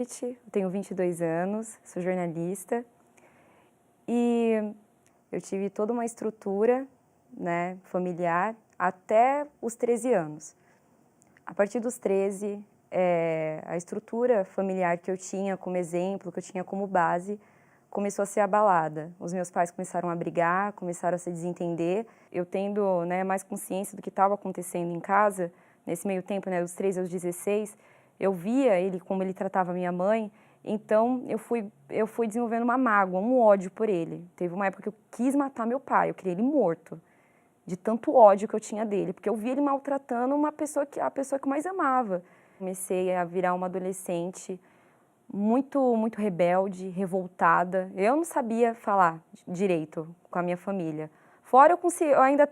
Ingrid, tenho 22 anos, sou jornalista e eu tive toda uma estrutura, né, familiar até os 13 anos. A partir dos 13, a estrutura familiar que eu tinha como exemplo, que eu tinha como base, começou a ser abalada. Os meus pais começaram a brigar, começaram a se desentender. Eu tendo, né, mais consciência do que estava acontecendo em casa, nesse meio tempo, né, dos 13 aos 16, eu via ele como ele tratava minha mãe, então eu fui desenvolvendo uma mágoa, um ódio por ele. Teve uma época que eu quis matar meu pai, eu queria ele morto, de tanto ódio que eu tinha dele, porque eu via ele maltratando a pessoa que eu mais amava. Comecei a virar uma adolescente muito rebelde, revoltada. Eu não sabia falar direito com a minha família. Fora eu ainda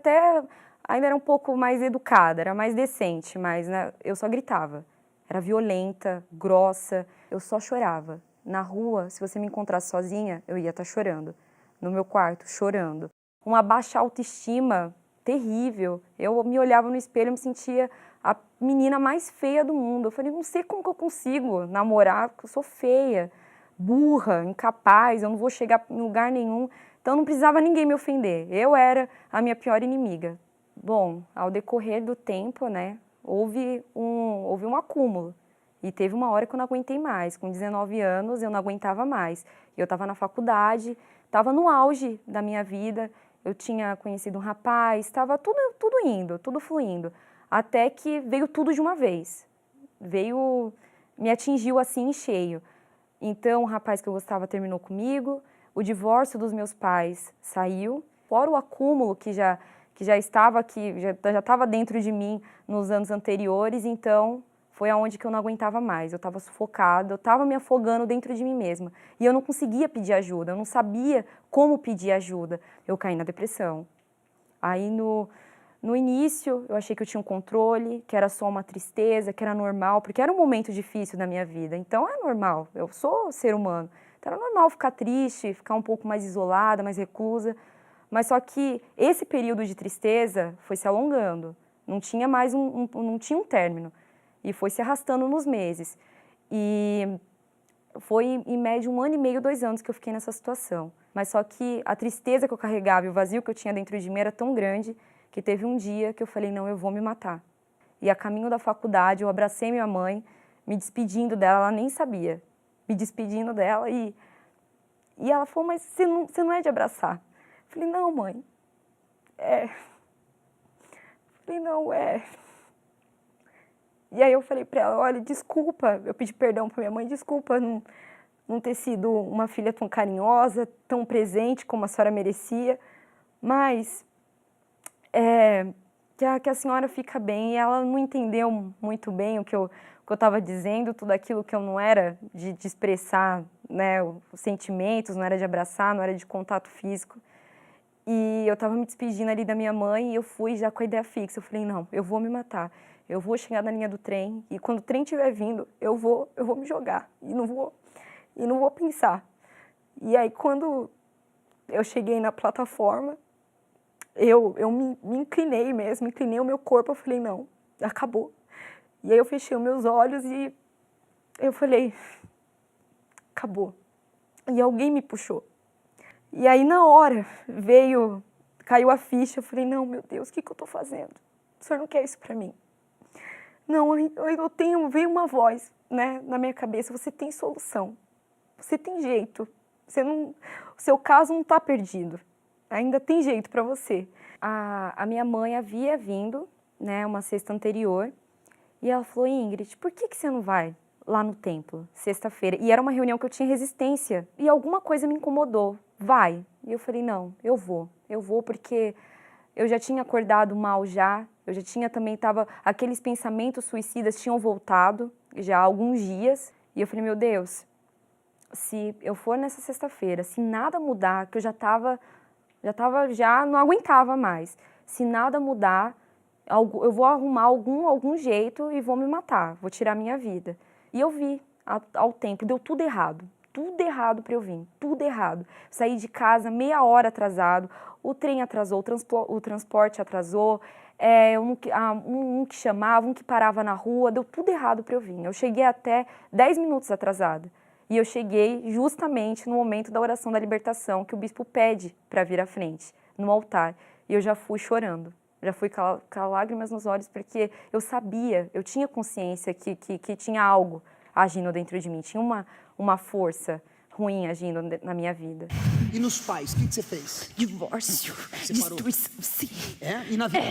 era um pouco mais educada, era mais decente, mas né, eu só gritava. Era violenta, grossa, eu só chorava. Na rua, se você me encontrasse sozinha, eu ia estar chorando. No meu quarto, chorando. Uma baixa autoestima terrível. Eu me olhava no espelho e me sentia a menina mais feia do mundo. Eu falei, não sei como que eu consigo namorar, porque eu sou feia, burra, incapaz, eu não vou chegar em lugar nenhum. Então não precisava ninguém me ofender. Eu era a minha pior inimiga. Bom, ao decorrer do tempo, né, houve um acúmulo. E teve uma hora que eu não aguentei mais. Com 19 anos, eu não aguentava mais. Eu estava na faculdade, estava no auge da minha vida. Eu tinha conhecido um rapaz, estava tudo indo, tudo fluindo. Até que veio tudo de uma vez. Me atingiu assim em cheio. Então, o rapaz que eu gostava terminou comigo, o divórcio dos meus pais saiu, fora o acúmulo que já estava aqui, já estava dentro de mim nos anos anteriores, então foi aonde que eu não aguentava mais. Eu estava sufocada, eu estava me afogando dentro de mim mesma. E eu não conseguia pedir ajuda, eu não sabia como pedir ajuda. Eu caí na depressão. Aí no início eu achei que eu tinha um controle, que era só uma tristeza, que era normal, porque era um momento difícil da minha vida. Então é normal, eu sou ser humano. Então era normal ficar triste, ficar um pouco mais isolada, mais reclusa. Mas só que esse período de tristeza foi se alongando, não tinha mais não tinha um término. E foi se arrastando nos meses. E foi em média 1 ano e meio, 2 anos que eu fiquei nessa situação. Mas só que a tristeza que eu carregava e o vazio que eu tinha dentro de mim era tão grande que teve um dia que eu falei, não, eu vou me matar. E a caminho da faculdade eu abracei minha mãe, me despedindo dela, ela nem sabia. Me despedindo dela e ela falou, mas você não é de abraçar. Eu falei, não, mãe, é. Falei, não, é. E aí eu falei para ela, olha, desculpa, eu pedi perdão para minha mãe, desculpa não ter sido uma filha tão carinhosa, tão presente como a senhora merecia, mas que a senhora fica bem. E ela não entendeu muito bem o que eu estava dizendo, tudo aquilo que eu não era de expressar, né, os sentimentos, não era de abraçar, não era de contato físico. E eu estava me despedindo ali da minha mãe e eu fui já com a ideia fixa. Eu falei, não, eu vou me matar. Eu vou chegar na linha do trem e quando o trem estiver vindo, eu vou me jogar e não vou pensar. E aí quando eu cheguei na plataforma, eu me inclinei mesmo, inclinei o meu corpo, eu falei, não, acabou. E aí eu fechei os meus olhos e eu falei, acabou. E alguém me puxou. E aí na hora caiu a ficha, eu falei, não, meu Deus, o que eu tô fazendo? O senhor não quer isso pra mim? Não, veio uma voz, né, na minha cabeça, você tem solução, você tem jeito, o seu caso não está perdido, ainda tem jeito para você. A minha mãe havia vindo, né, uma sexta anterior, e ela falou, Ingrid, por que você não vai lá no templo, sexta-feira? E era uma reunião que eu tinha resistência, e alguma coisa me incomodou, vai. E eu falei, não, eu vou porque eu já tinha acordado mal já, eu já tinha também, aqueles pensamentos suicidas tinham voltado já há alguns dias. E eu falei, meu Deus, se eu for nessa sexta-feira, se nada mudar, que eu já não aguentava mais. Se nada mudar, eu vou arrumar algum jeito e vou me matar, vou tirar minha vida. E eu vi ao tempo, deu tudo errado. tudo errado para eu vir, tudo errado. Saí de casa meia hora atrasado, o trem atrasou, o transporte atrasou, um que chamava, um que parava na rua, deu tudo errado para eu vir. Eu cheguei até 10 minutos atrasada. E eu cheguei justamente no momento da oração da libertação, que o bispo pede para vir à frente, no altar. E eu já fui chorando, já fui com lágrimas nos olhos, porque eu sabia, eu tinha consciência que tinha algo agindo dentro de mim, tinha uma força ruim agindo na minha vida. E nos pais, o que você fez? Divórcio, Separou. destruição, sim. É? E na vida?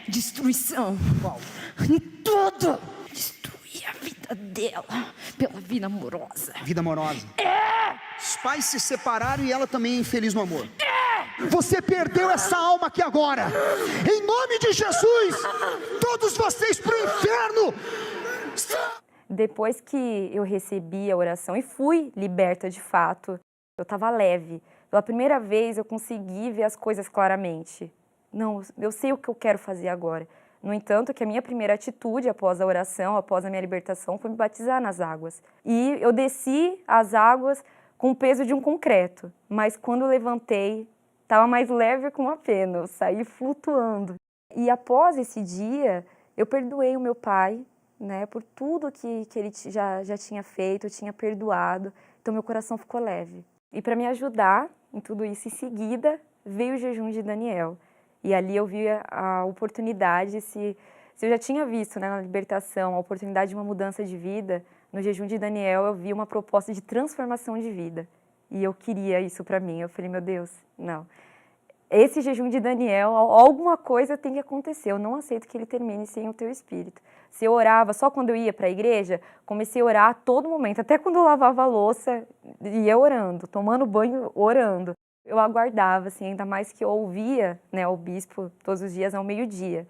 Destruição. Qual? Em tudo. Destruir a vida dela pela vida amorosa. Vida amorosa. Os pais se separaram e ela também é infeliz no amor. Você perdeu essa alma aqui agora. Em nome de Jesus, todos vocês para o inferno. Depois que eu recebi a oração e fui liberta de fato, eu estava leve. Pela primeira vez eu consegui ver as coisas claramente. Não, eu sei o que eu quero fazer agora. No entanto, que a minha primeira atitude após a oração, após a minha libertação, foi me batizar nas águas. E eu desci as águas com o peso de um concreto, mas quando eu levantei, estava mais leve que uma pena, eu saí flutuando. E após esse dia, eu perdoei o meu pai, né, por tudo que ele já tinha feito, eu tinha perdoado, então meu coração ficou leve. E para me ajudar em tudo isso, em seguida, veio o jejum de Daniel. E ali eu vi a oportunidade, se eu já tinha visto, né, na libertação, a oportunidade de uma mudança de vida, no jejum de Daniel eu vi uma proposta de transformação de vida. E eu queria isso para mim, eu falei, meu Deus, não. Esse jejum de Daniel, alguma coisa tem que acontecer, eu não aceito que ele termine sem o teu espírito. Se eu orava só quando eu ia para a igreja, comecei a orar a todo momento, até quando eu lavava a louça, ia orando, tomando banho, orando. Eu aguardava, assim, ainda mais que eu ouvia, né, o bispo todos os dias ao meio-dia.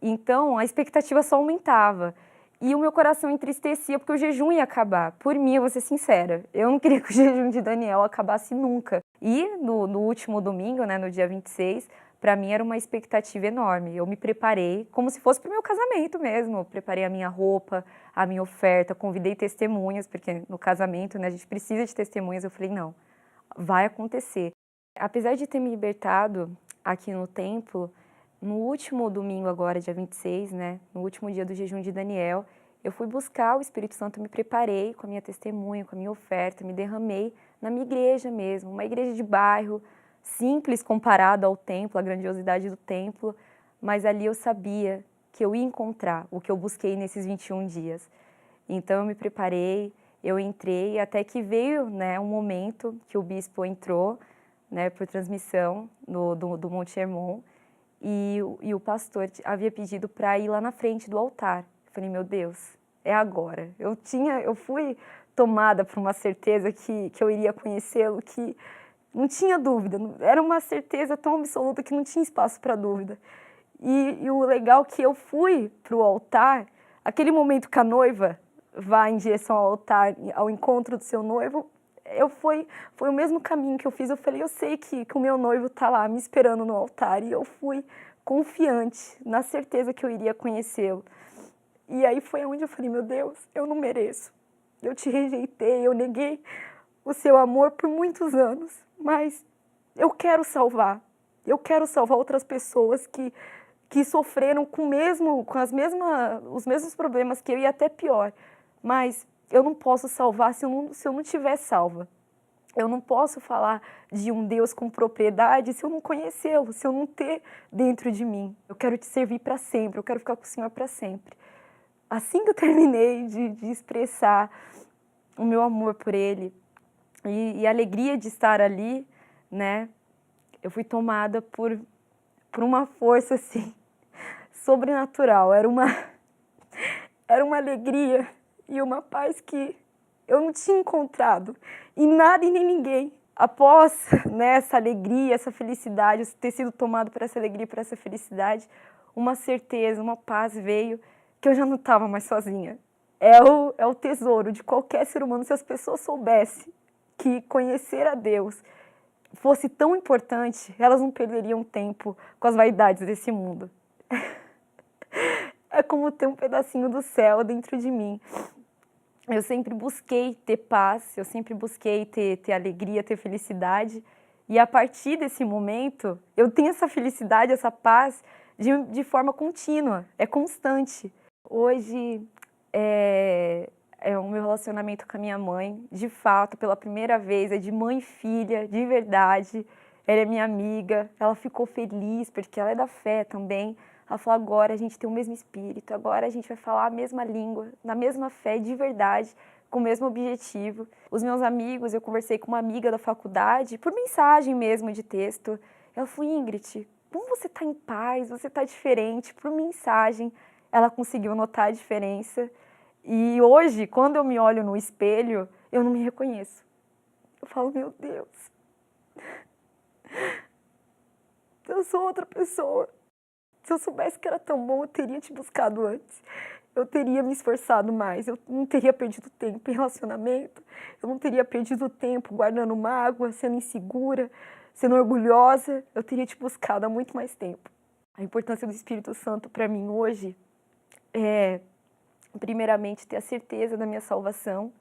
Então, a expectativa só aumentava. E o meu coração entristecia porque o jejum ia acabar. Por mim, eu vou ser sincera, eu não queria que o jejum de Daniel acabasse nunca. E no último domingo, né, no dia 26, para mim era uma expectativa enorme. Eu me preparei como se fosse para o meu casamento mesmo. Eu preparei a minha roupa, a minha oferta, convidei testemunhas, porque no casamento, né, a gente precisa de testemunhas. Eu falei, não, vai acontecer. Apesar de ter me libertado aqui no templo, no último domingo agora, dia 26, né, no último dia do jejum de Daniel, eu fui buscar o Espírito Santo, me preparei com a minha testemunha, com a minha oferta, me derramei na minha igreja mesmo, uma igreja de bairro, simples comparado ao templo, a grandiosidade do templo, mas ali eu sabia que eu ia encontrar o que eu busquei nesses 21 dias. Então eu me preparei, eu entrei, até que veio, né, um momento que o bispo entrou, né, por transmissão do Monte Hermon, e o pastor havia pedido para ir lá na frente do altar. Eu falei, meu Deus, é agora. Eu fui tomada por uma certeza que eu iria conhecê-lo, que não tinha dúvida, era uma certeza tão absoluta que não tinha espaço para dúvida. E o legal é que eu fui para o altar, aquele momento que a noiva vai em direção ao altar, ao encontro do seu noivo, foi o mesmo caminho que eu fiz. Eu falei, eu sei que o meu noivo está lá me esperando no altar, e eu fui confiante, na certeza que eu iria conhecê-lo. E aí foi onde eu falei, meu Deus, eu não mereço, eu te rejeitei, eu neguei o seu amor por muitos anos, mas eu quero salvar outras pessoas que sofreram os mesmos problemas que eu, e até pior, mas eu não posso salvar se eu não estiver salva. Eu não posso falar de um Deus com propriedade se eu não conhecê-lo, se eu não ter dentro de mim. Eu quero te servir para sempre, eu quero ficar com o Senhor para sempre. Assim que eu terminei de expressar o meu amor por Ele e a alegria de estar ali, né, eu fui tomada por uma força assim, sobrenatural. Era uma alegria e uma paz que eu não tinha encontrado em nada e nem ninguém. Após, né, essa alegria, essa felicidade, ter sido tomado por essa alegria, por essa felicidade, uma certeza, uma paz veio que eu já não estava mais sozinha. É o tesouro de qualquer ser humano. Se as pessoas soubessem que conhecer a Deus fosse tão importante, elas não perderiam tempo com as vaidades desse mundo. É como ter um pedacinho do céu dentro de mim. eu sempre busquei ter paz, eu sempre busquei ter alegria, ter felicidade. E a partir desse momento, eu tenho essa felicidade, essa paz de forma contínua, é constante. Hoje, é o meu relacionamento com a minha mãe, de fato, pela primeira vez, é de mãe e filha, de verdade. Ela é minha amiga, ela ficou feliz, porque ela é da fé também. Ela falou, agora a gente tem o mesmo espírito, agora a gente vai falar a mesma língua, na mesma fé, de verdade, com o mesmo objetivo. Os meus amigos, eu conversei com uma amiga da faculdade, por mensagem mesmo de texto. Ela falou, Ingrid, como você está em paz, você está diferente, por mensagem. Ela conseguiu notar a diferença. E hoje, quando eu me olho no espelho, eu não me reconheço. Eu falo, meu Deus, eu sou outra pessoa. Se eu soubesse que era tão bom, eu teria te buscado antes. Eu teria me esforçado mais, eu não teria perdido tempo em relacionamento, eu não teria perdido tempo guardando mágoa, sendo insegura, sendo orgulhosa. Eu teria te buscado há muito mais tempo. A importância do Espírito Santo para mim hoje é, primeiramente, ter a certeza da minha salvação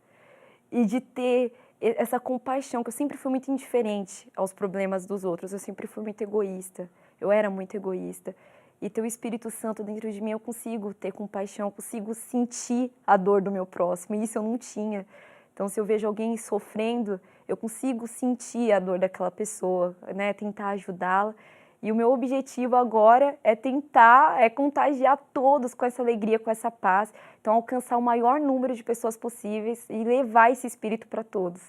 e de ter essa compaixão, que eu sempre fui muito indiferente aos problemas dos outros, eu sempre fui muito egoísta, eu era muito egoísta. E ter o Espírito Santo dentro de mim, eu consigo ter compaixão, eu consigo sentir a dor do meu próximo, e isso eu não tinha. Então, se eu vejo alguém sofrendo, eu consigo sentir a dor daquela pessoa, né? Tentar ajudá-la. E o meu objetivo agora é contagiar todos com essa alegria, com essa paz. Então, alcançar o maior número de pessoas possíveis e levar esse espírito para todos.